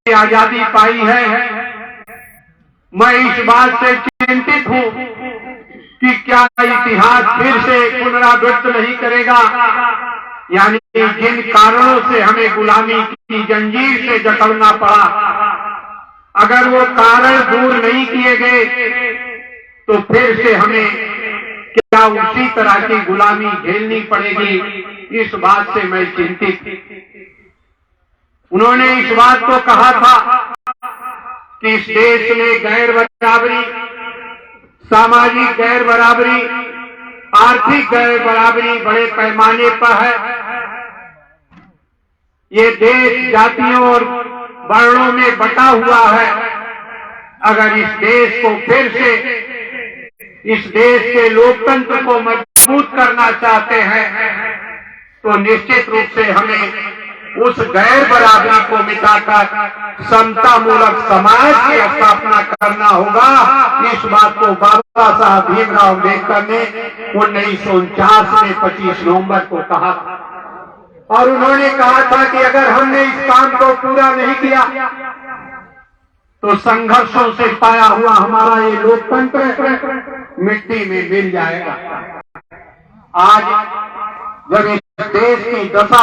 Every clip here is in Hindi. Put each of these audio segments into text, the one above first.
आजादी पाई है। मैं इस बात से चिंतित हूं कि क्या इतिहास फिर से पुनरावृत्त नहीं करेगा, यानी जिन कारणों से हमें गुलामी की जंजीर से जकड़ना पड़ा, अगर वो कारण दूर नहीं किए गए तो फिर से हमें क्या उसी तरह की गुलामी झेलनी पड़ेगी, इस बात से मैं चिंतित। उन्होंने इस बात को कहा था कि इस देश में गैर बराबरी, सामाजिक गैर बराबरी, आर्थिक गैर बराबरी बड़े पैमाने पर है। ये देश जातियों और वर्णों में बटा हुआ है। अगर इस देश को फिर से, इस देश के लोकतंत्र को मजबूत करना चाहते हैं तो निश्चित रूप से हमें उस गैर बराबरी को मिटाकर समता मूलक समाज की स्थापना करना होगा। इस बात को बाबा साहब भीमराव अम्बेडकर ने 1949 में 25 नवंबर को कहा था, और उन्होंने कहा था कि अगर हमने इस काम को पूरा नहीं किया तो संघर्षों से पाया हुआ हमारा ये लोकतंत्र मिट्टी में मिल जाएगा। आज जब इस देश की दिशा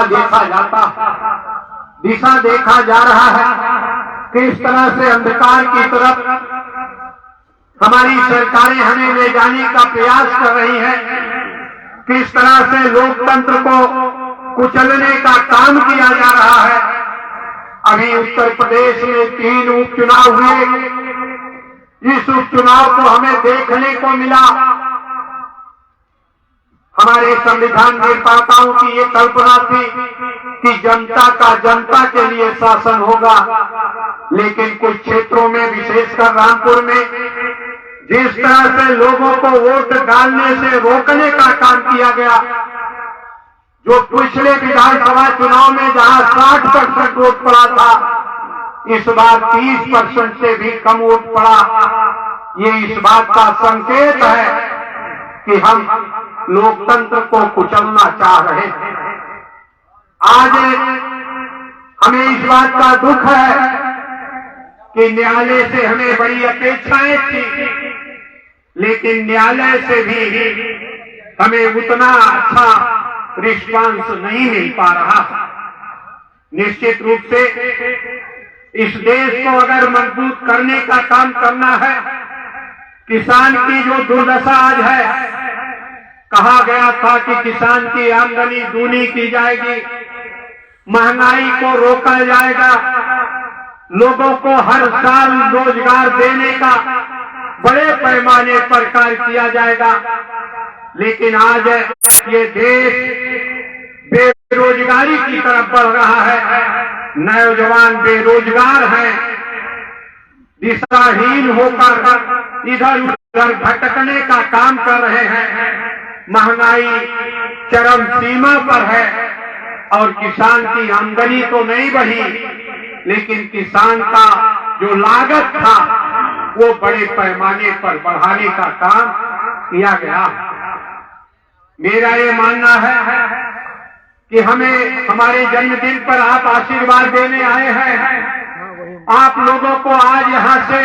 देखा जा रहा है, किस तरह से अंधकार की तरफ हमारी सरकारें हमें ले जाने का प्रयास कर रही हैं, किस तरह से लोकतंत्र को कुचलने का काम किया जा रहा है। अभी उत्तर प्रदेश में 3 उपचुनाव हुए। इस उपचुनाव को हमें देखने को मिला। हमारे संविधान निर्माताओं की ये कल्पना थी कि जनता का जनता के लिए शासन होगा, लेकिन कुछ क्षेत्रों में, विशेषकर रामपुर में, जिस तरह से लोगों को वोट डालने से रोकने का काम किया गया, जो पिछले विधानसभा चुनाव में जहां 60% वोट पड़ा था, इस बार 30% से भी कम वोट पड़ा। ये इस बात का संकेत है कि हम लोकतंत्र को कुचलना चाह रहे हैं। आज हमें इस बात का दुख है कि न्यायालय से हमें बड़ी अपेक्षाएं थी, लेकिन न्यायालय से भी हमें उतना अच्छा रिस्पांस नहीं मिल पा रहा। निश्चित रूप से इस देश को अगर मजबूत करने का काम करना है, किसान की जो दुर्दशा आज है, कहा गया था कि किसान की आमदनी दूनी की जाएगी, महंगाई को रोका जाएगा, लोगों को हर साल रोजगार देने का बड़े पैमाने पर कार्य किया जाएगा। लेकिन आज ये देश बेरोजगारी की तरफ बढ़ रहा है। नौजवान बेरोजगार हैं, दिशाहीन होकर इधर उधर भटकने का काम कर रहे हैं। महंगाई चरम सीमा पर है और किसान की आमदनी तो नहीं बढ़ी, लेकिन किसान का जो लागत था वो बड़े पैमाने पर बढ़ाने का काम किया गया। मेरा ये मानना है कि हमें हमारे जन्मदिन पर आप आशीर्वाद देने आए हैं। आप लोगों को आज यहां से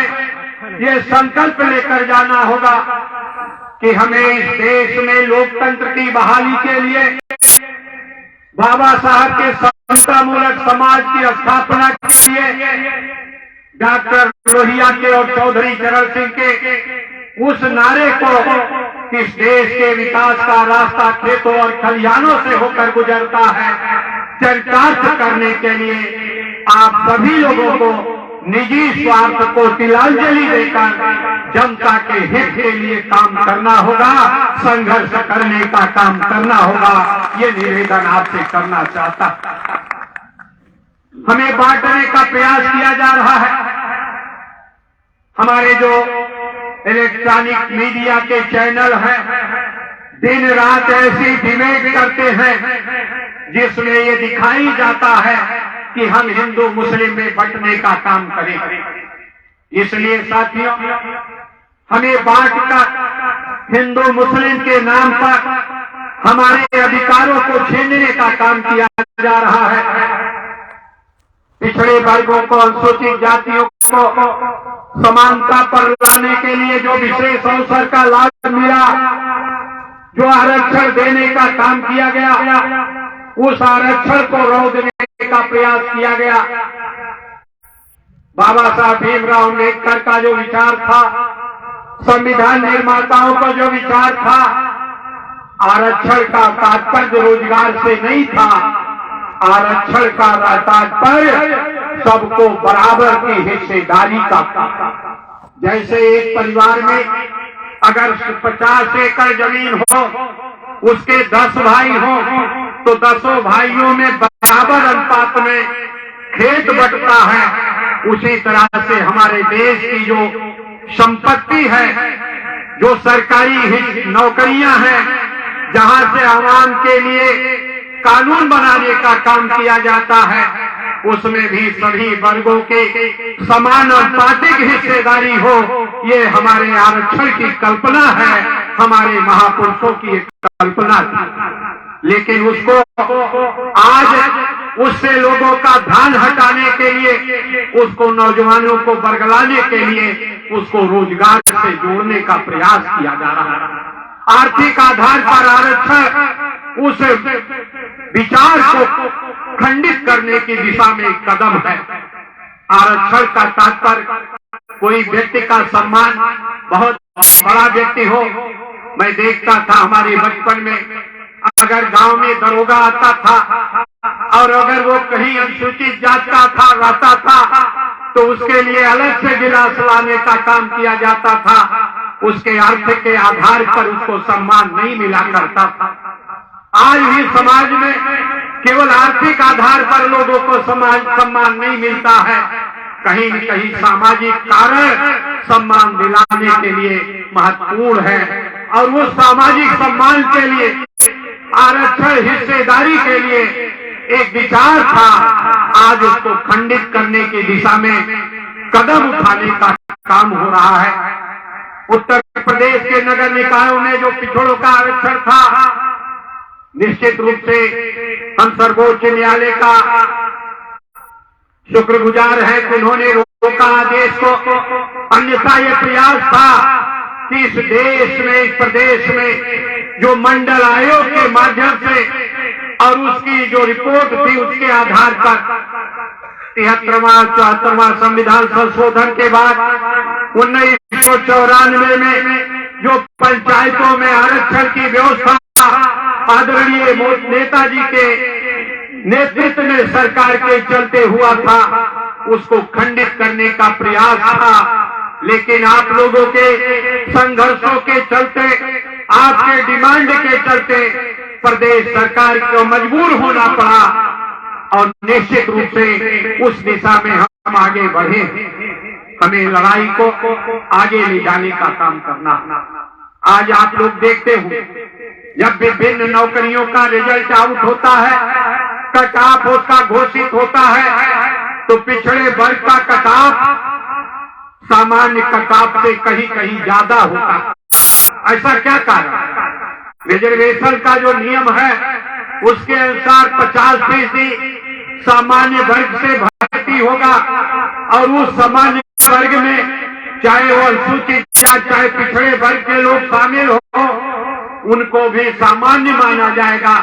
ये संकल्प लेकर जाना होगा कि हमें इस देश में लोकतंत्र की बहाली के लिए, बाबा साहब के समता मूलक समाज की स्थापना के लिए, डॉक्टर लोहिया के और चौधरी चरण सिंह के उस नारे को, इस देश के विकास का रास्ता खेतों और खलिहानों से होकर गुजरता है, चरितार्थ करने के लिए आप सभी लोगों को निजी स्वार्थ को तिलांजलि देकर जनता के हित के लिए काम करना होगा, संघर्ष करने का काम करना होगा। ये निवेदन आपसे करना चाहता। हमें बांटने का प्रयास किया जा रहा है। हमारे जो इलेक्ट्रॉनिक मीडिया के चैनल हैं, दिन रात ऐसी डिबेट करते हैं जिसमें ये दिखाई जाता है कि हम हिंदू मुस्लिम में बंटने का काम करें। इसलिए साथियों, हमें बांटकर हिंदू मुस्लिम के नाम पर हमारे अधिकारों को छीनने का काम किया जा रहा है। पिछड़े वर्गों को, अनुसूचित जातियों को समानता पर लाने के लिए जो विशेष अवसर का लाभ मिला, जो आरक्षण देने का काम किया गया, उस आरक्षण को रोकने का प्रयास किया गया। बाबा साहब भीमराव अम्बेडकर का जो विचार था, संविधान निर्माताओं का जो विचार था, आरक्षण का तात्पर्य रोजगार से नहीं था, आरक्षण का तात्पर्य सबको बराबर की हिस्सेदारी का था। जैसे एक परिवार में अगर 50 एकड़ जमीन हो, उसके 10 भाई हो, तो 10 भाइयों में बराबर अनुपात में खेत बंटता है। उसी तरह से हमारे देश की जो संपत्ति है, जो सरकारी नौकरियां हैं, जहां से आवाम के लिए कानून बनाने का काम किया जाता है, उसमें भी सभी वर्गों के समान और पार्टिक हिस्सेदारी हो, ये हमारे आरक्षण की कल्पना है, हमारे महापुरुषों की एक कल्पना थी। लेकिन उसको आज उससे लोगों का ध्यान हटाने के लिए, उसको नौजवानों को बरगलाने के लिए, उसको रोजगार से जोड़ने का प्रयास किया जा रहा है। आर्थिक आधार पर आरक्षण उस विचार को खंडित करने की दिशा में एक कदम है। आरक्षण का तात्पर्य कोई व्यक्ति का सम्मान, बहुत बड़ा व्यक्ति हो। मैं देखता था हमारे बचपन में, अगर गांव में दरोगा आता था और अगर वो कहीं अनुसूचित जात का था रहता था, तो उसके लिए अलग से गिलास लाने का काम किया जाता था। उसके अर्थ के आधार पर उसको सम्मान नहीं मिला करता था। आज भी समाज में केवल आर्थिक आधार पर लोगों को सम्मान नहीं मिलता है, कहीं न कहीं सामाजिक कारण सम्मान दिलाने के लिए महत्वपूर्ण है। और वो सामाजिक सम्मान के लिए, आरक्षण हिस्सेदारी के लिए एक विचार था, आज उसको खंडित करने की दिशा में कदम उठाने का काम हो रहा है। उत्तर प्रदेश के नगर निकायों में जो पिछड़ों का आरक्षण था, निश्चित रूप से हम सर्वोच्च न्यायालय का शुक्रगुजार है कि उन्होंने रोका आदेश को। अन्यथा ये प्रयास था कि इस देश में, इस प्रदेश में जो मंडल आयोग के माध्यम से और उसकी जो रिपोर्ट थी, उसके आधार पर 73वां 74वां संविधान संशोधन के बाद 1994 में जो पंचायतों में आरक्षण की व्यवस्था आदरणीय नेताजी के नेतृत्व में सरकार के चलते हुआ था, उसको खंडित करने का प्रयास था। लेकिन आप लोगों के संघर्षों के चलते, आपके डिमांड के चलते प्रदेश सरकार को मजबूर होना पड़ा और निश्चित रूप से उस दिशा में हम आगे बढ़े। हमें लड़ाई को आगे ले जाने का काम करना। आज आप लोग देखते हो, जब विभिन्न नौकरियों का रिजल्ट आउट होता है, कट ऑफ उसका घोषित होता है, तो पिछड़े वर्ग का कट ऑफ सामान्य कट ऑफ से कहीं कहीं ज्यादा होता है। ऐसा क्या कारण? रिजर्वेशन का जो नियम है, उसके अनुसार 50% सामान्य वर्ग से भर्ती होगा और उस सामान्य वर्ग में चाहे वो अनुसूचित जाति, चाहे पिछड़े वर्ग के लोग शामिल हो, उनको भी सामान्य माना जाएगा।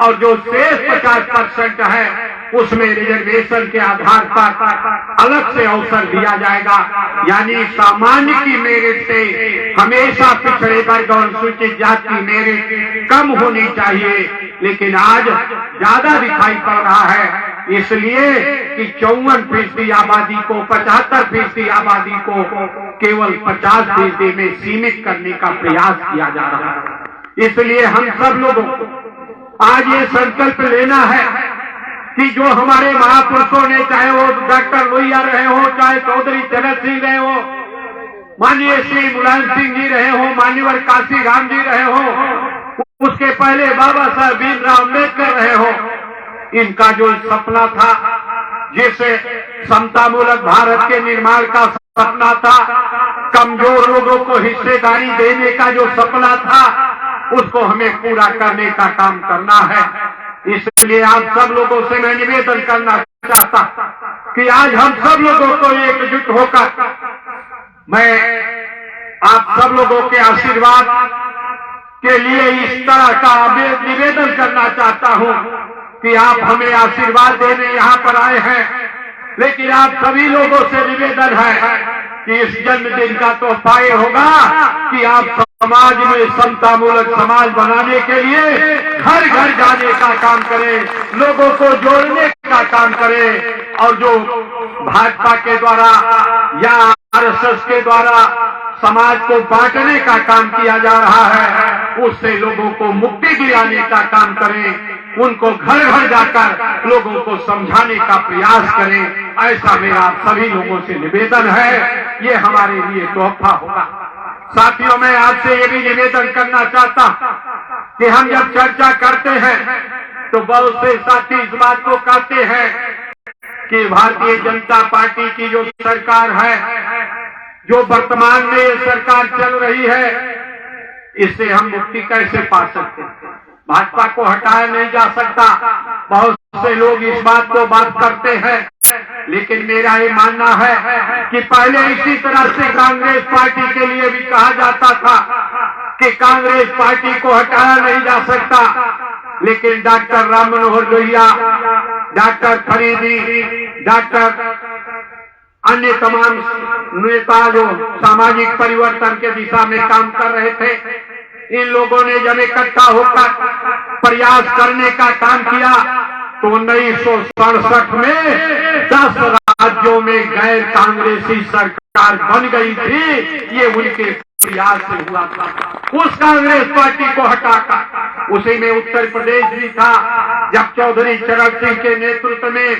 और जो शेष 50% है, उसमें रिजर्वेशन के आधार पर अलग से अवसर दिया जाएगा। यानी सामान्य की मेरिट से हमेशा पिछड़े वर्ग और अनुसूचित जाति की मेरिट कम होनी चाहिए, लेकिन आज ज्यादा दिखाई पड़ रहा है। इसलिए कि 54% आबादी को, 75% आबादी को केवल 50% में सीमित करने का प्रयास किया जा रहा है। इसलिए हम सब लोगों को आज ये संकल्प लेना है कि जो हमारे महापुरुषों ने, चाहे वो डॉक्टर लोहिया रहे हो, चाहे चौधरी चरण सिंह रहे हो, माननीय श्री मुलायम सिंह जी रहे हो, मान्यवर काशी राम जी रहे हो, उसके पहले बाबा साहब भीमराव अम्बेडकर रहे हो, इनका जो सपना था, जिसे समतामूलक भारत के निर्माण का सपना था, कमजोर लोगों को हिस्सेदारी देने का जो सपना था, उसको हमें पूरा करने का काम करना है। इसलिए आप सब लोगों से मैं निवेदन करना चाहता कि आज हम सब लोगों को एकजुट होकर मैं आप सब लोगों के आशीर्वाद के लिए इस तरह का निवेदन करना चाहता हूं कि आप हमें आशीर्वाद देने यहाँ पर आए हैं, लेकिन आप सभी लोगों से निवेदन है कि इस जन्मदिन का तोहफा ये होगा कि आप समाज में समतामूलक समाज बनाने के लिए घर घर जाने का काम करें, लोगों को जोड़ने का काम करें, और जो भाजपा के द्वारा या आरएसएस के द्वारा समाज को बांटने का काम किया जा रहा है उससे लोगों को मुक्ति दिलाने का काम करें, उनको घर घर जाकर लोगों को समझाने का प्रयास करें। ऐसा मेरा आप सभी लोगों से निवेदन है, ये हमारे लिए तोहफा होगा। साथियों, मैं आपसे ये भी निवेदन करना चाहता कि हम जब चर्चा करते हैं तो बहुत से साथी इस बात को कहते हैं कि भारतीय जनता पार्टी की जो सरकार है, जो वर्तमान में ये सरकार चल रही है, इससे हम मुक्ति कैसे पा सकते हैं? भाजपा को हटाया नहीं जा सकता। बहुत से लोग इस बात को बात करते हैं, लेकिन मेरा ये मानना है कि पहले इसी तरह से कांग्रेस पार्टी के लिए भी कहा जाता था कि कांग्रेस पार्टी को हटाया नहीं जा सकता, लेकिन doctor Ram Manohar Lohia, doctor Faridi, doctor अन्य तमाम नेता जो सामाजिक परिवर्तन के दिशा में काम कर रहे थे, इन लोगों ने जब इकट्ठा होकर प्रयास करने का काम किया तो 1967 में 10 राज्यों में गैर कांग्रेसी सरकार बन गई थी। ये उनके प्रयास से हुआ था। उस कांग्रेस पार्टी को हटाकर उसी में उत्तर प्रदेश भी था, जब चौधरी चरण सिंह के नेतृत्व में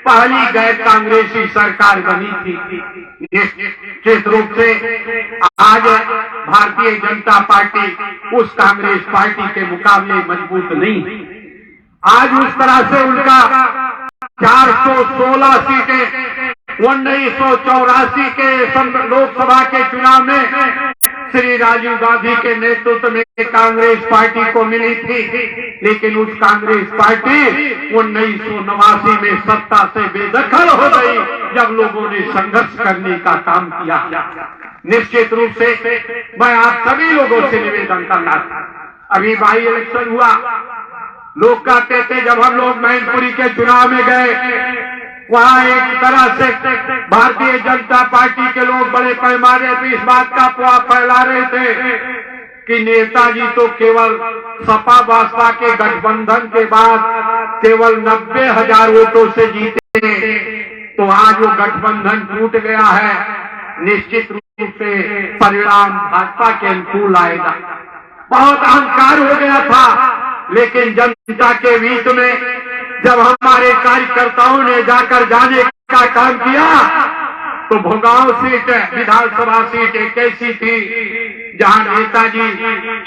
पहली गैर कांग्रेसी सरकार बनी थी। निश्चित रूप से आज भारतीय जनता पार्टी उस कांग्रेस पार्टी के मुकाबले मजबूत नहीं। आज उस तरह से उनका 416 सीटें 1984 के लोकसभा के चुनाव में श्री राजीव गांधी के नेतृत्व में कांग्रेस पार्टी को मिली थी, लेकिन उस कांग्रेस पार्टी 1989 में सत्ता से बेदखल हो गई जब लोगों ने संघर्ष करने का काम किया। निश्चित रूप से मैं आप सभी लोगों से निवेदन करना था, अभी बाई इलेक्शन हुआ, लोग कहते थे जब हम लोग मैनपुरी के चुनाव में गए वहां एक तरह से भारतीय जनता पार्टी के लोग बड़े पैमाने पर इस बात का अफवाह फैला रहे थे कि नेताजी तो केवल सपा बसपा के गठबंधन के बाद केवल 90,000 वोटों से जीते, तो आज वो गठबंधन टूट गया है। निश्चित रूप से परिणाम भाजपा के अनुकूल आएगा। बहुत अहंकार हो गया था, लेकिन जनता के बीच में जब हमारे कार्यकर्ताओं ने जाकर जाने का काम किया तो भोगांव सीट विधानसभा सीट एक ऐसी थी जहां नेताजी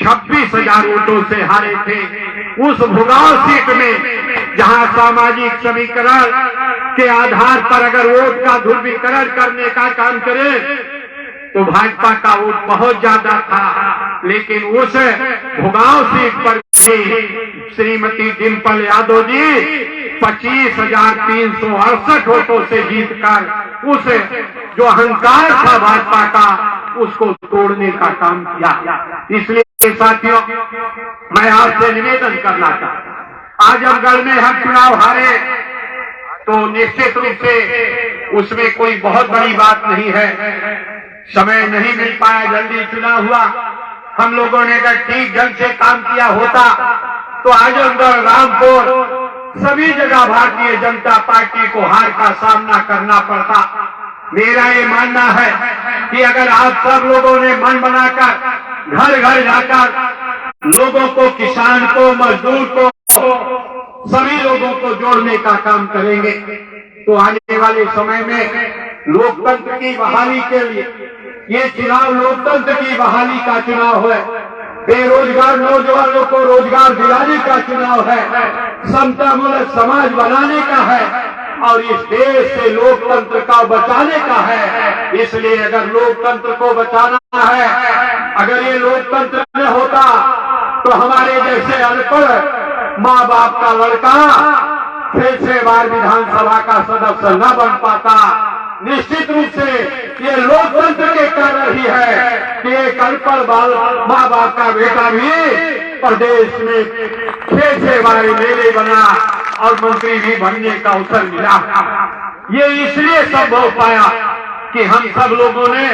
26,000 वोटों से हारे थे। उस भोगांव सीट में जहां सामाजिक समीकरण के आधार पर अगर वोट का ध्रुवीकरण करने का काम करे तो भाजपा का वोट बहुत ज्यादा था, लेकिन उस भोगांव सीट पर श्रीमती डिम्पल यादव जी 25,368 वोटों से जीतकर उस जो अहंकार था भाजपा का उसको तोड़ने का काम किया। इसलिए साथियों, मैं आपसे निवेदन करना चाहता, आजमगढ़ में हम चुनाव हारे तो निश्चित रूप से उसमें कोई बहुत बड़ी बात नहीं है, समय नहीं मिल पाया, जल्दी चुनाव हुआ। हम लोगों ने अगर ठीक ढंग से काम किया होता तो आजमगढ़, रामपुर सभी जगह भारतीय जनता पार्टी को हार का सामना करना पड़ता। मेरा ये मानना है कि अगर आप सब लोगों ने मन बनाकर घर घर जाकर लोगों को, किसान को, मजदूर को, सभी लोगों को जोड़ने का काम करेंगे तो आने वाले समय में लोकतंत्र की बहाली के लिए ये चुनाव लोकतंत्र की बहाली का चुनाव है, बेरोजगार नौजवानों को रोजगार दिलाने का चुनाव है, समतामूलक समाज बनाने का है और इस देश से लोकतंत्र का बचाने का है। इसलिए अगर लोकतंत्र को बचाना है, अगर ये लोकतंत्र न होता तो हमारे जैसे अनपढ़ माँ बाप का लड़का 6 बार विधानसभा का सदस्य न बन पाता। निश्चित रूप से ये लोकतंत्र के कारण ही है कि एक अनपढ़ माँ बाप का बेटा भी प्रदेश में 6 बार मेले बना और मंत्री भी बनने का अवसर मिला। ये इसलिए संभव हो पाया कि हम सब लोगों ने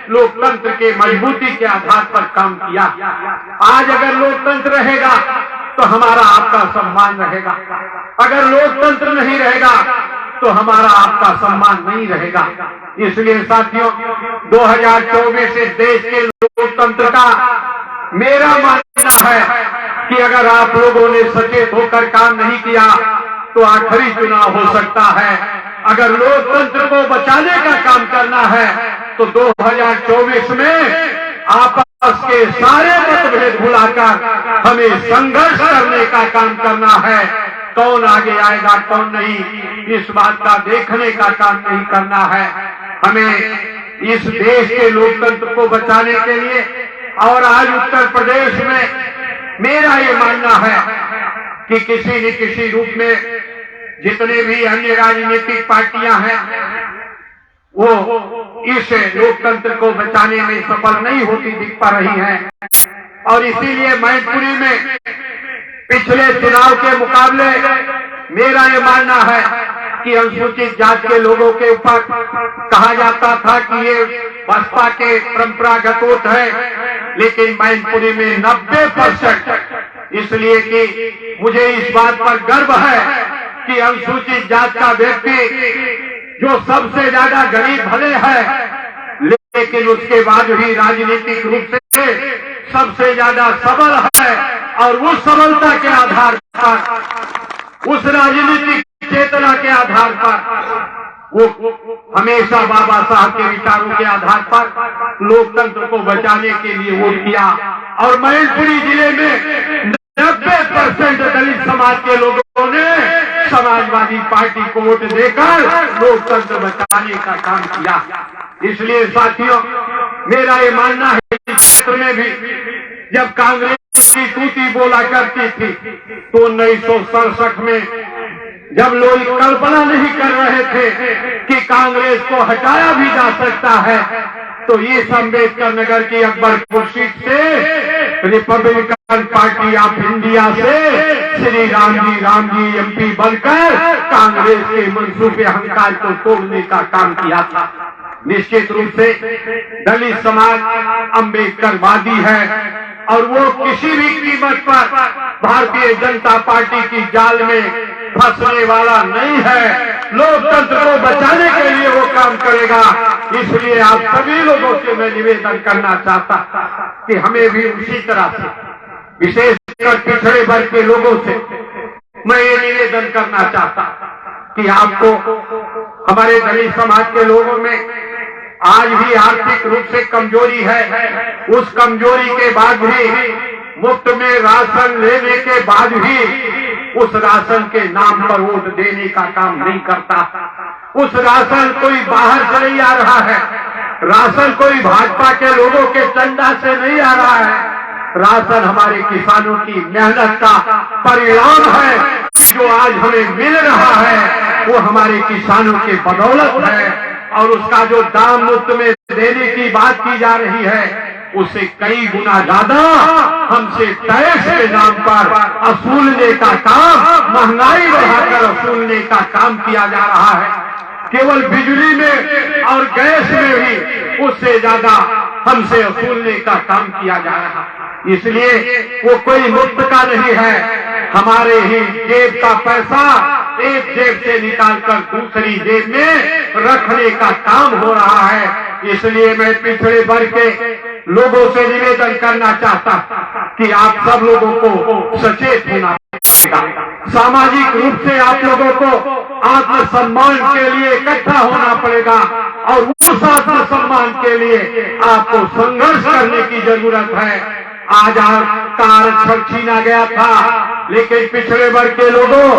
लोकतंत्र के मजबूती के आधार पर काम किया। आज अगर लोकतंत्र रहेगा तो हमारा आपका सम्मान रहेगा, अगर लोकतंत्र नहीं रहेगा तो हमारा आपका सम्मान नहीं रहेगा। इसलिए साथियों, 2024 से देश के लोकतंत्र का मेरा मानना है कि अगर आप लोगों ने सचेत होकर काम नहीं किया तो आखिरी चुनाव हो सकता है। अगर लोकतंत्र को बचाने का काम करना है तो 2024 में आपस के सारे मतभेद भुलाकर हमें संघर्ष करने का काम करना है। कौन आगे आएगा कौन नहीं, इस बात का देखने का काम नहीं करना है। हमें इस देश के लोकतंत्र को बचाने के लिए, और आज उत्तर प्रदेश में मेरा ये मानना है कि किसी न किसी रूप में जितने भी अन्य राजनीतिक पार्टियां हैं वो इस लोकतंत्र को बचाने में सफल नहीं होती दिख पा रही हैं। और इसीलिए मैनपुरी में पिछले चुनाव के मुकाबले मेरा ये मानना है कि अनुसूचित जाति के लोगों के ऊपर कहा जाता था कि ये बसपा के परंपरागत वोट है, लेकिन मैनपुरी में 90%, इसलिए कि मुझे इस बात पर गर्व है कि अनुसूचित जाति का व्यक्ति जो सबसे ज्यादा गरीब भले है, लेकिन उसके बाद भी राजनीतिक रूप से सबसे ज्यादा सबल है। और उस सबलता के आधार पर, उस राजनीतिक चेतना के आधार पर वो हमेशा बाबा साहब के विचारों के आधार पर लोकतंत्र को बचाने के लिए वोट किया। और मैनपुरी जिले में 90% दलित समाज के लोगों ने समाजवादी पार्टी को वोट देकर लोकतंत्र बचाने का काम किया। इसलिए साथियों, मेरा ये मानना है कि इस क्षेत्र में भी जब कांग्रेस की तूती बोला करती थी तो 1967 में जब लोग कल्पना नहीं कर रहे थे कि कांग्रेस को हटाया भी जा सकता है, तो इस अम्बेडकर नगर की अकबरपुर सीट से रिपब्लिकन पार्टी ऑफ इंडिया से श्री राम जी एमपी बनकर कांग्रेस के मंसूबे अहंकार को तोड़ने का काम किया था। निश्चित रूप से दलित समाज अम्बेडकरवादी है और वो किसी भी कीमत पर भारतीय जनता पार्टी की जाल में फंसने वाला नहीं है। लोकतंत्र को बचाने के लिए वो काम करेगा। इसलिए आप सभी लोगों से मैं निवेदन करना चाहता कि हमें भी उसी तरह से, विशेषकर पिछड़े वर्ग के लोगों से मैं ये निवेदन करना चाहता कि आपको, हमारे दलित समाज के लोगों में आज भी आर्थिक रूप से कमजोरी है, उस कमजोरी के बाद भी मुफ्त में राशन लेने के बाद भी उस राशन के नाम पर वोट देने का काम नहीं करता। उस राशन कोई बाहर से नहीं आ रहा है, राशन कोई भाजपा के लोगों के चंदा से नहीं आ रहा है, राशन हमारे किसानों की मेहनत का परिणाम है। जो आज हमें मिल रहा है वो हमारे किसानों के बदौलत है, और उसका जो दाम मुफ्त में देने की बात की जा रही है उससे कई गुना ज्यादा हमसे टैक्स के नाम पर वसूलने का काम, महंगाई बढ़ाकर वसूलने का काम किया जा रहा है। केवल बिजली में और गैस में भी उससे ज्यादा हमसे वसूलने का काम किया जा रहा है। इसलिए वो कोई मुफ्त का नहीं है, हमारे ही जेब का पैसा एक जेब से निकालकर दूसरी जेब में रखने का काम हो रहा है। इसलिए मैं पिछड़े वर्ग के लोगों से निवेदन करना चाहता कि आप सब लोगों को सचेत होना पड़ेगा। सामाजिक रूप से आप लोगों को आत्मसम्मान के लिए इकट्ठा होना पड़ेगा, और उस आत्मसम्मान के लिए आपको संघर्ष करने की जरूरत है। आज का आरक्षण छीना गया था, लेकिन पिछड़े वर्ग के लोगों,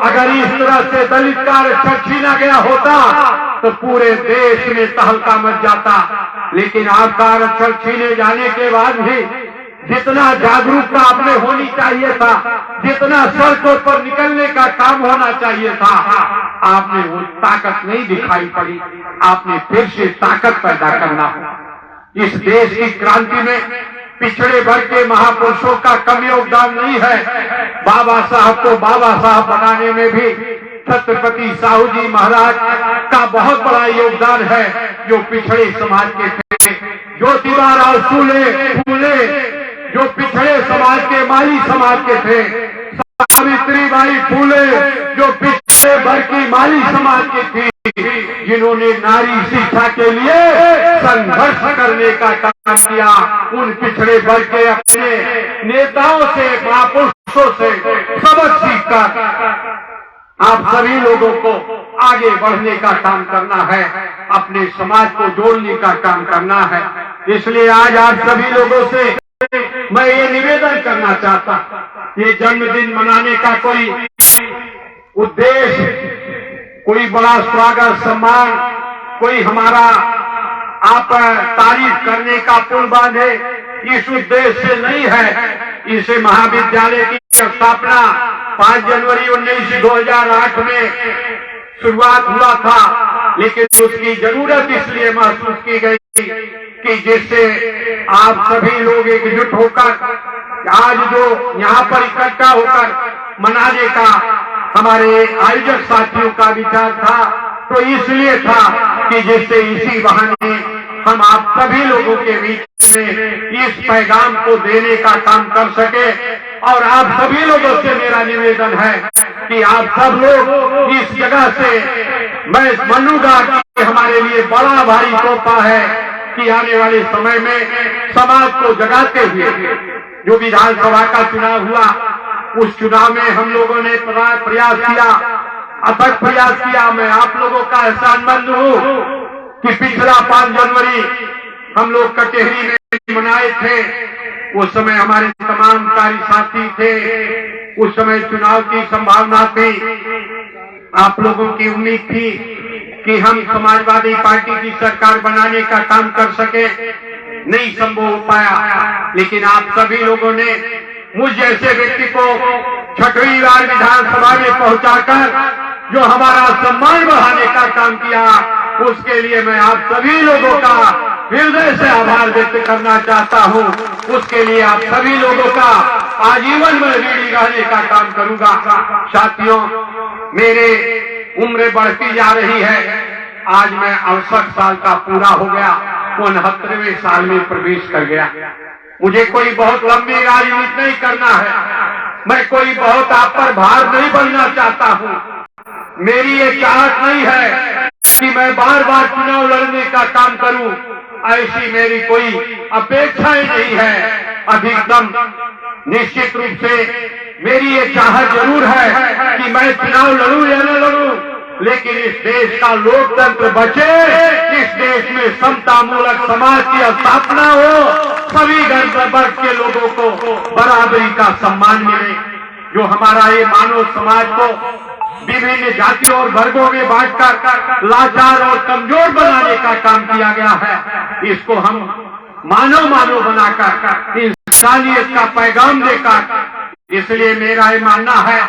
अगर इस तरह से दलित का आरक्षण छीना गया होता तो पूरे देश में तहलका मच जाता। लेकिन आपका आरक्षण छीने जाने के बाद भी जितना जागरूकता आपने होनी चाहिए था, जितना सड़कों पर निकलने का काम होना चाहिए था, आपने वो ताकत नहीं दिखाई पड़ी। आपने फिर से ताकत पैदा करना हो। इस देश की क्रांति में पिछड़े वर्ग के महापुरुषों का कम योगदान नहीं है। बाबा साहब को बाबा साहब बनाने में भी छत्रपति साहू जी महाराज का बहुत बड़ा योगदान है, जो पिछड़े समाज के थे। ज्योतिबा फूले जो पिछड़े समाज के, माली समाज के थे। सावित्रीबाई फूले जो पिछड़े वर्ग की माली समाज की थी, जिन्होंने नारी शिक्षा के लिए संघर्ष करने का काम किया। उन पिछड़े वर्ग के अपने नेताओं से, महापुरुषों से सबक सीखकर आप सभी लोगों को आगे बढ़ने का काम करना है, अपने समाज को जोड़ने का काम करना है। इसलिए आज आप सभी लोगों से मैं ये निवेदन करना चाहता, ये जन्मदिन मनाने का कोई उद्देश्य, कोई बड़ा स्वागत सम्मान, कोई हमारा आप तारीफ करने का पुल बांधे, इस उद्देश्य से नहीं है। इसे महाविद्यालय की स्थापना 5 जनवरी 2008 में शुरुआत हुआ था, लेकिन उसकी जरूरत इसलिए महसूस की गई कि जिससे आप सभी लोग एकजुट होकर आज जो यहाँ पर इकट्ठा होकर मनाने का हमारे आयोजक साथियों का विचार था, तो इसलिए था कि जिससे इसी बहाने हम आप सभी लोगों के बीच में इस पैगाम को देने का काम कर सके। और आप सभी लोगों से मेरा निवेदन है कि आप सब लोग इस जगह से, मैं मानूंगा कि हमारे लिए बड़ा भारी तोहफा है कि आने वाले समय में समाज को जगाते हुए जो विधानसभा का चुनाव हुआ, उस चुनाव में हम लोगों ने प्रयास किया, अथक प्रयास किया। मैं आप लोगों का एहसानमंद हूँ कि पिछला 5 जनवरी हम लोग कचहरी में मनाए थे। उस समय हमारे तमाम कार्य साथी थे, उस समय चुनाव की संभावना थी, आप लोगों की उम्मीद थी कि हम समाजवादी पार्टी की सरकार बनाने का काम कर सके। नहीं संभव हो पाया, लेकिन आप सभी लोगों ने मुझ जैसे व्यक्ति को 6वीं बार विधानसभा में पहुंचाकर जो हमारा सम्मान बढ़ाने का काम किया, उसके लिए मैं आप सभी लोगों का हृदय से आभार व्यक्त करना चाहता हूं। उसके लिए आप सभी लोगों का आजीवन में ऋणी रहने का काम करूंगा। साथियों, मेरे उम्र बढ़ती जा रही है। आज मैं 68 साल का पूरा हो गया, 69वें साल में प्रवेश कर गया। मुझे कोई बहुत लंबी राजनीति नहीं करना है, मैं कोई बहुत आप पर भार नहीं बनना चाहता हूं। मेरी ये चाहत नहीं है कि मैं बार बार चुनाव लड़ने का काम करूं, ऐसी मेरी कोई अपेक्षाएं नहीं है। अधिकतम निश्चित रूप से मेरी ये चाहत जरूर है कि मैं चुनाव लड़ूं या न लड़ूं, लेकिन इस देश का लोकतंत्र बचे, इस देश में समतामूलक समाज की स्थापना हो, सभी वर्ग के लोगों को बराबरी का सम्मान मिले। जो हमारा ये मानव समाज को विभिन्न जातियों और वर्गों में बांटकर लाचार और कमजोर बनाने का काम किया गया है, इसको हम मानव बनाकर इंसानियत का पैगाम देकर, इसलिए मेरा ये मानना है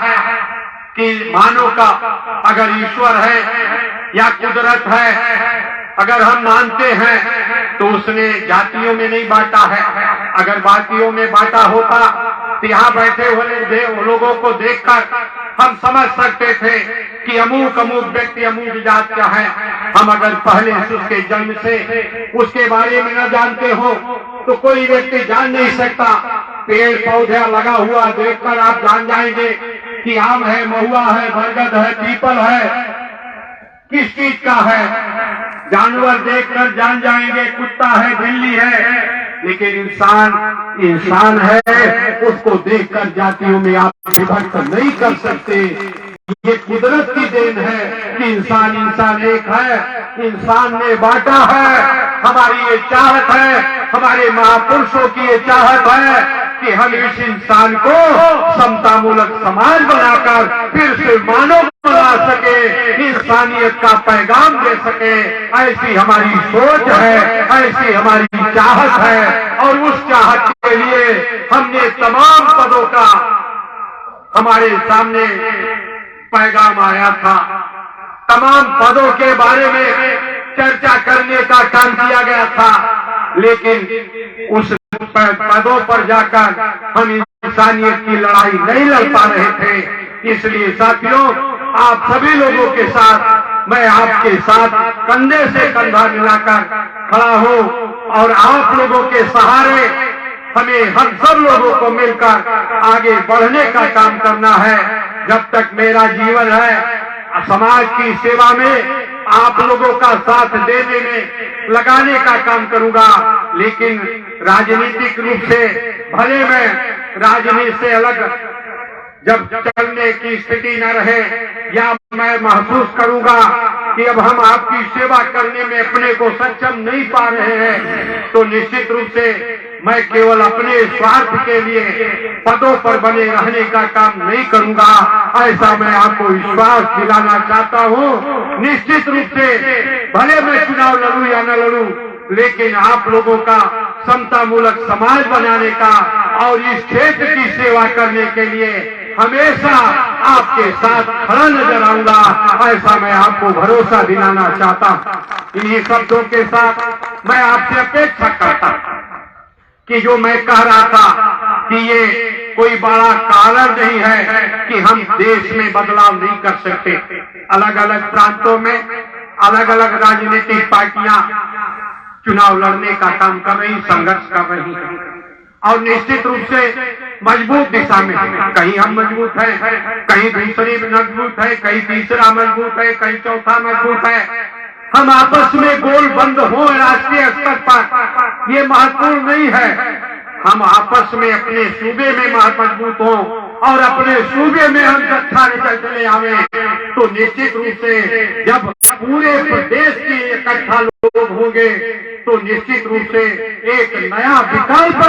कि मानव का अगर ईश्वर है या कुदरत है, अगर हम मानते हैं तो उसने जातियों में नहीं बांटा है। अगर जातियों में बांटा होता तो यहाँ बैठे हुए लोगों को देखकर हम समझ सकते थे कि अमूक व्यक्ति अमूक जात का है। हम अगर पहले से उसके जन्म से उसके बारे में न जानते हो तो कोई व्यक्ति जान नहीं सकता। पेड़ पौधा लगा हुआ देखकर आप जान जाएंगे कि आम है, महुआ है, बरगद है, पीपल है, किस चीज का है। जानवर देखकर जान जाएंगे कुत्ता है, बिल्ली है, लेकिन इंसान है, उसको देखकर जातियों में आप विभक्त नहीं कर सकते। ये कुदरत की देन है कि इंसान एक है, इंसान ने बांटा है। हमारी ये चाहत है, हमारे महापुरुषों की ये चाहत है कि हम इस इंसान को समतामूलक समाज बनाकर फिर से मानव बना सके, इंसानियत का पैगाम दे सके। ऐसी हमारी सोच है, ऐसी हमारी चाहत है, और उस चाहत के के लिए हमने तमाम पदों का हमारे सामने पैगाम आया था। तमाम पदों के बारे में चर्चा करने का काम किया गया था, लेकिन उस पदों पर जाकर हम इंसानियत की लड़ाई नहीं लड़ पा रहे थे। इसलिए साथियों, आप सभी लोगों के साथ मैं आपके साथ कंधे से कंधा मिलाकर खड़ा हूं और आप लोगों के सहारे हमें हम सब लोगों को मिलकर आगे बढ़ने का काम करना है। जब तक मेरा जीवन है, समाज की सेवा में आप लोगों का साथ देने में लगाने का काम करूंगा। लेकिन राजनीतिक रूप से भले मैं राजनीति से अलग जब चलने की स्थिति न रहे, या मैं महसूस करूंगा कि अब हम आपकी सेवा करने में अपने को सक्षम नहीं पा रहे हैं, तो निश्चित रूप से मैं केवल अपने स्वार्थ के लिए पदों पर बने रहने का काम नहीं करूंगा। ऐसा मैं आपको विश्वास दिलाना चाहता हूं। निश्चित रूप से भले मैं चुनाव लड़ूं या न लड़ूं, लेकिन आप लोगों का समतामूलक समाज बनाने का और इस क्षेत्र की सेवा करने के लिए हमेशा आपके साथ खड़ा नजर आऊंगा। ऐसा मैं आपको भरोसा दिलाना चाहता हूं। इन्हीं शब्दों के साथ मैं आपसे अपेक्षा करता हूं कि जो मैं कह रहा था कि ये कोई बड़ा कारण नहीं है कि हम देश में बदलाव नहीं कर सकते। अलग अलग प्रांतों में अलग अलग राजनीतिक पार्टियां चुनाव लड़ने का काम कर रही, संघर्ष कर रही है, और निश्चित रूप से मजबूत दिशा में। कहीं हम मजबूत हैं, कहीं दूसरी मजबूत है, कहीं तीसरा मजबूत है, कहीं चौथा मजबूत है। हम आपस में गोल बंद हो राष्ट्रीय स्तर पर, ये महत्वपूर्ण नहीं है। हम आपस में अपने सूबे में मजबूत हों और अपने सूबे में हम अच्छा रिजल्ट ले आवे, तो निश्चित रूप से जब पूरे प्रदेश के इकट्ठा लोग होंगे तो निश्चित रूप से एक नया विकल्प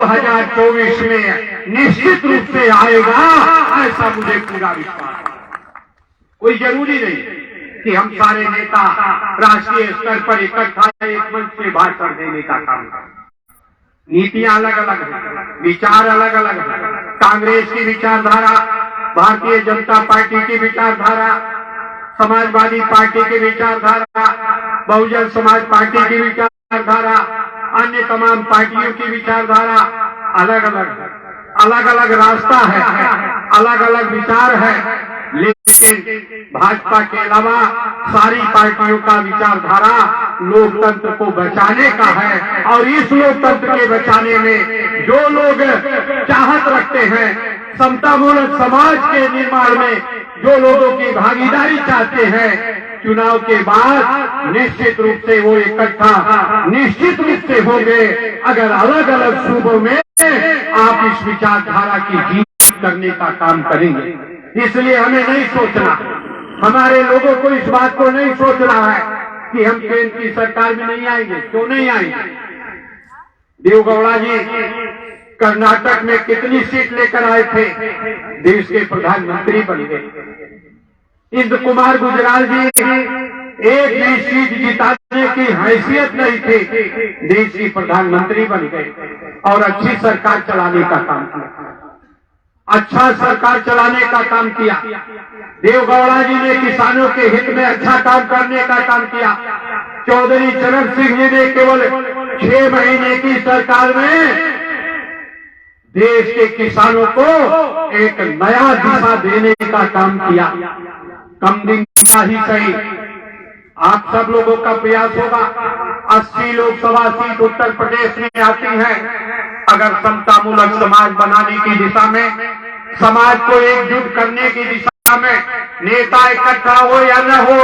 2024 में निश्चित रूप से आएगा। ऐसा मुझे पूरा विश्वास है। कोई जरूरी नहीं कि हम सारे नेता राष्ट्रीय स्तर पर इकट्ठा एक मंच से भाषण देने का काम करें। नीतियां अलग अलग हैं, विचार अलग अलग हैं। कांग्रेस की विचारधारा, भारतीय जनता पार्टी की विचारधारा, समाजवादी पार्टी की विचारधारा, बहुजन समाज पार्टी की विचारधारा, अन्य तमाम पार्टियों की विचारधारा अलग अलग रास्ता है, अलग अलग विचार है। लेकिन भाजपा के अलावा सारी पार्टियों का विचारधारा लोकतंत्र को बचाने का है, और इस लोकतंत्र के बचाने में जो लोग चाहत रखते हैं, समतामूलक समाज के निर्माण में जो लोगों की भागीदारी चाहते हैं, चुनाव के बाद निश्चित रूप से वो इकट्ठा निश्चित रूप से होंगे। अगर अलग अलग सूबों में आप इस विचारधारा की जीत करने का काम करेंगे, इसलिए हमें नहीं सोचना, हमारे लोगों को इस बात को नहीं सोचना है कि हम केंद्र की सरकार में नहीं आएंगे। क्यों नहीं आएंगे? देवगौड़ा जी कर्नाटक में कितनी सीट लेकर आए थे, देश के प्रधानमंत्री बन गए। इंद्र कुमार गुजराल जी एक भी सीट जिताने की हैसियत नहीं थी, देश के प्रधानमंत्री बन गए और अच्छी सरकार चलाने का काम किया, अच्छा सरकार चलाने का काम किया। देवगौड़ा जी ने किसानों के हित में अच्छा काम करने का काम किया। चौधरी चरण सिंह जी ने केवल 6 महीने की सरकार में देश के किसानों को एक नया दिशा देने का काम किया। कम दिन का ही सही, आप सब लोगों का प्रयास होगा। 80 लोकसभा सीट उत्तर प्रदेश में आती है। अगर समतामूलक समाज बनाने की दिशा में, समाज को एकजुट करने की दिशा में नेता इकट्ठा हो या न हो,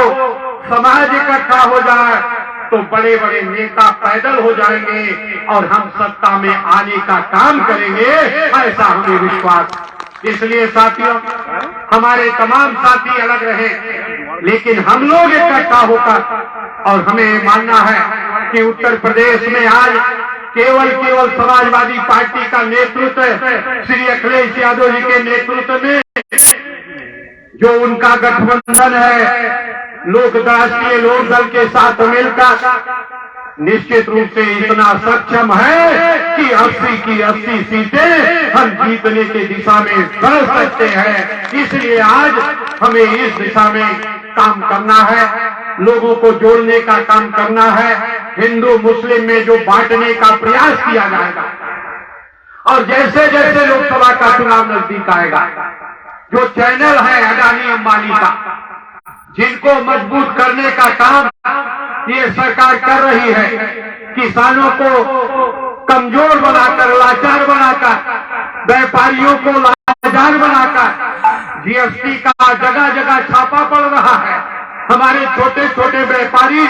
समाज इकट्ठा हो जाए तो बड़े बड़े नेता पैदल हो जाएंगे और हम सत्ता में आने का काम करेंगे, ऐसा हमें विश्वास। इसलिए साथियों, हमारे तमाम साथी अलग रहे, लेकिन हम लोग इकट्ठा होकर, और हमें मानना है कि उत्तर प्रदेश में आज केवल समाजवादी पार्टी का नेतृत्व श्री अखिलेश यादव जी के नेतृत्व में जो उनका गठबंधन है राष्ट्रीय लोक दल के साथ मिलकर, निश्चित रूप से इतना सक्षम है कि 80 की 80 सीटें हम जीतने की दिशा में बढ़ सकते हैं। इसलिए आज हमें इस दिशा में काम करना है, लोगों को जोड़ने का काम करना है। हिंदू मुस्लिम में जो बांटने का प्रयास किया जाएगा और जैसे जैसे लोकसभा का चुनाव नजदीक आएगा, जो चैनल है अडानी अंबानी का, जिनको मजबूत करने का काम ये सरकार कर रही है, किसानों को कमजोर बनाकर, लाचार बनाकर, व्यापारियों को लाचार बनाकर, जीएसटी का जगह जगह छापा पड़ रहा है। हमारे छोटे छोटे व्यापारी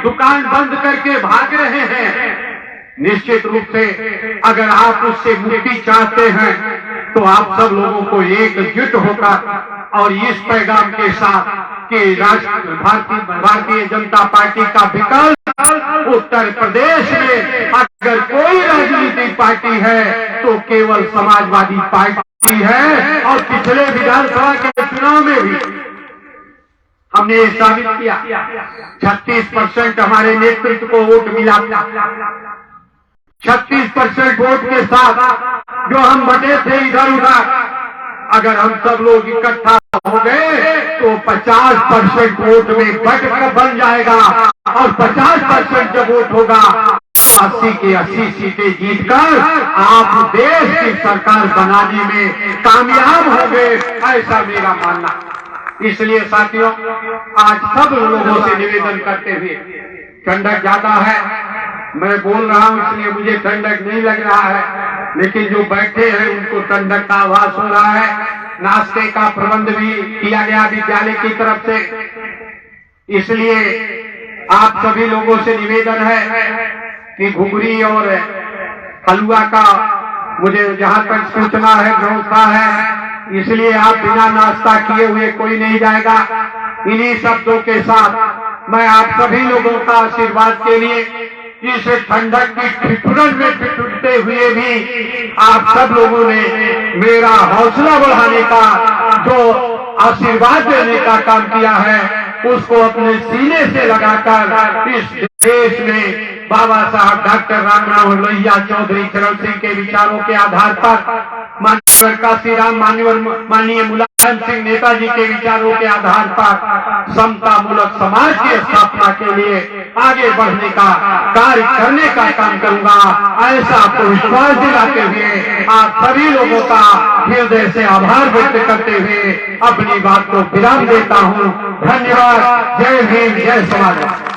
दुकान बंद करके भाग रहे हैं। निश्चित रूप से अगर आप उससे मुक्ति चाहते हैं तो आप सब लोगों को एकजुट होकर और इस पैगाम के साथ कि भारतीय जनता पार्टी का विकल्प उत्तर प्रदेश में अगर कोई राजनीतिक पार्टी है तो केवल समाजवादी पार्टी है। और पिछले विधानसभा के चुनाव में भी हमने ये साबित किया, 36% हमारे नेतृत्व को वोट मिला। 36% वोट के साथ जो हम बटे थे इधर उधर, अगर हम सब लोग इकट्ठा हो गए तो 50% वोट में बन जाएगा और 50% जब वोट होगा 80 की 80 सीटें जीतकर आप देश की सरकार बनाने में कामयाब होंगे, ऐसा मेरा मानना। इसलिए साथियों, आज सब लोगों से निवेदन करते हुए, ठंडक ज्यादा है, मैं बोल रहा हूं इसलिए मुझे ठंडक नहीं लग रहा है, लेकिन जो बैठे हैं उनको ठंडक का आभास हो रहा है। नाश्ते का प्रबंध भी किया गया विद्यालय की तरफ से। इसलिए आप सभी लोगों से निवेदन है कि घुघरी और हलवा का मुझे जहां तक सूचना है, व्यवस्था है, इसलिए आप बिना नाश्ता किए हुए कोई नहीं जाएगा। इन्हीं शब्दों के साथ मैं आप सभी लोगों का आशीर्वाद के लिए इस ठंडक की ठिठुरन में ठिठुरते हुए भी आप सब लोगों ने मेरा हौसला बढ़ाने का, जो आशीर्वाद देने का काम किया है, उसको अपने सीने से लगाकर इस देश में बाबा साहब डॉक्टर राममनोहर लोहिया चौधरी चरण सिंह के विचारों के आधार पर, माननीय काशीराम माननीय मुलायम सिंह नेताजी के विचारों के आधार पर समता मूलक समाज की स्थापना के लिए आगे बढ़ने का कार्य करने का काम करूंगा, ऐसा आपको विश्वास दिलाते हुए आप सभी लोगों का हृदय से आभार व्यक्त करते हुए अपनी बात को विराम देता हूं। धन्यवाद। जय भीम, जय समाज।